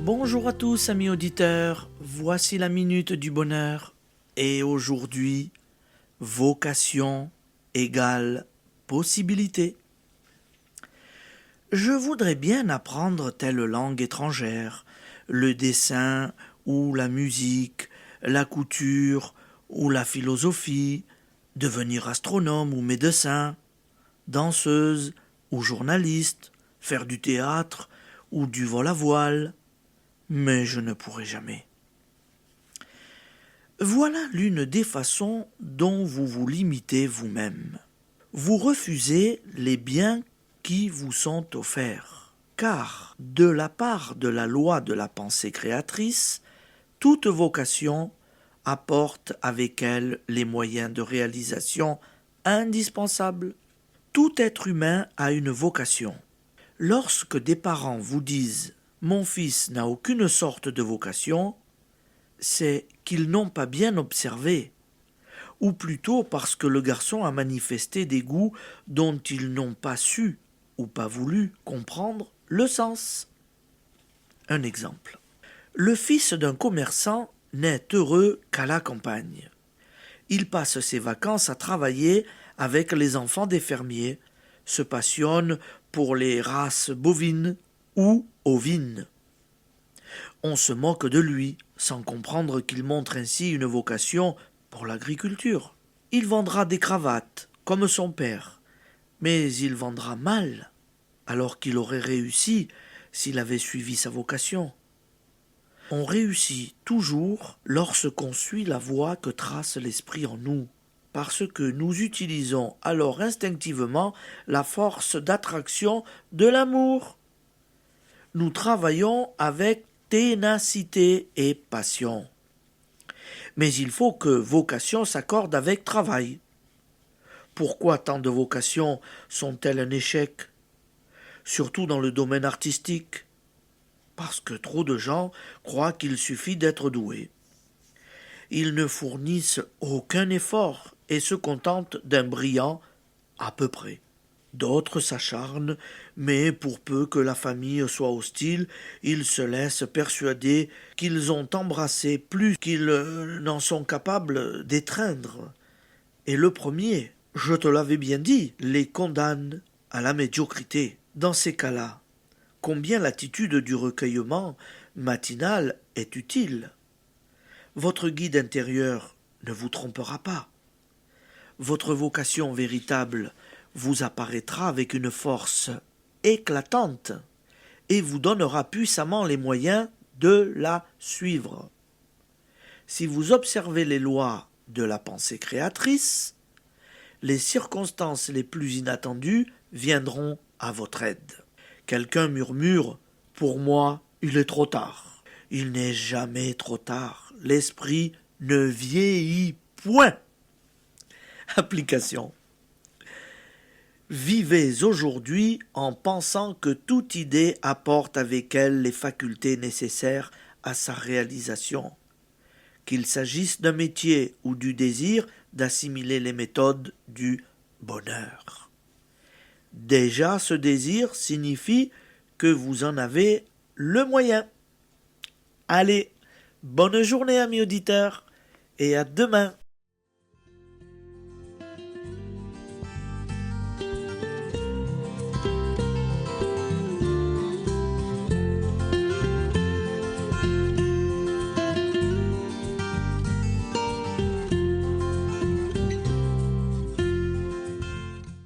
Bonjour à tous amis auditeurs, voici la minute du bonheur. Et aujourd'hui, vocation égale possibilité. Je voudrais bien apprendre telle langue étrangère, le dessin ou la musique, la couture ou la philosophie, devenir astronome ou médecin, danseuse ou journaliste, faire du théâtre ou du vol à voile, mais je ne pourrai jamais. Voilà l'une des façons dont vous vous limitez vous-même. Vous refusez les biens qui vous sont offerts, car de la part de la loi de la pensée créatrice, toute vocation apporte avec elle les moyens de réalisation indispensables. Tout être humain a une vocation. Lorsque des parents vous disent « Mon fils n'a aucune sorte de vocation », c'est qu'ils n'ont pas bien observé, ou plutôt parce que le garçon a manifesté des goûts dont ils n'ont pas su ou pas voulu comprendre le sens. Un exemple. Le fils d'un commerçant n'est heureux qu'à la campagne. Il passe ses vacances à travailler avec les enfants des fermiers, se passionne pour les races bovines ou ovines. On se moque de lui, sans comprendre qu'il montre ainsi une vocation pour l'agriculture. Il vendra des cravates, comme son père, mais il vendra mal, alors qu'il aurait réussi s'il avait suivi sa vocation. On réussit toujours lorsqu'on suit la voie que trace l'esprit en nous, parce que nous utilisons alors instinctivement la force d'attraction de l'amour. Nous travaillons avec ténacité et passion. Mais il faut que vocation s'accorde avec travail. Pourquoi tant de vocations sont-elles un échec, surtout dans le domaine artistique? Parce que trop de gens croient qu'il suffit d'être doué. Ils ne fournissent aucun effort et se contentent d'un brillant à peu près. D'autres s'acharnent, mais pour peu que la famille soit hostile, ils se laissent persuader qu'ils ont embrassé plus qu'ils n'en sont capables d'étreindre. Et le premier, je te l'avais bien dit, les condamne à la médiocrité. Dans ces cas-là, combien l'attitude du recueillement matinal est utile. Votre guide intérieur ne vous trompera pas. Votre vocation véritable vous apparaîtra avec une force éclatante et vous donnera puissamment les moyens de la suivre. Si vous observez les lois de la pensée créatrice, les circonstances les plus inattendues viendront à votre aide. Quelqu'un murmure « Pour moi, il est trop tard ». Il n'est jamais trop tard. L'esprit ne vieillit point. Application. Vivez aujourd'hui en pensant que toute idée apporte avec elle les facultés nécessaires à sa réalisation. Qu'il s'agisse d'un métier ou du désir d'assimiler les méthodes du bonheur. Déjà, ce désir signifie que vous en avez le moyen. Allez, bonne journée amis auditeurs et à demain.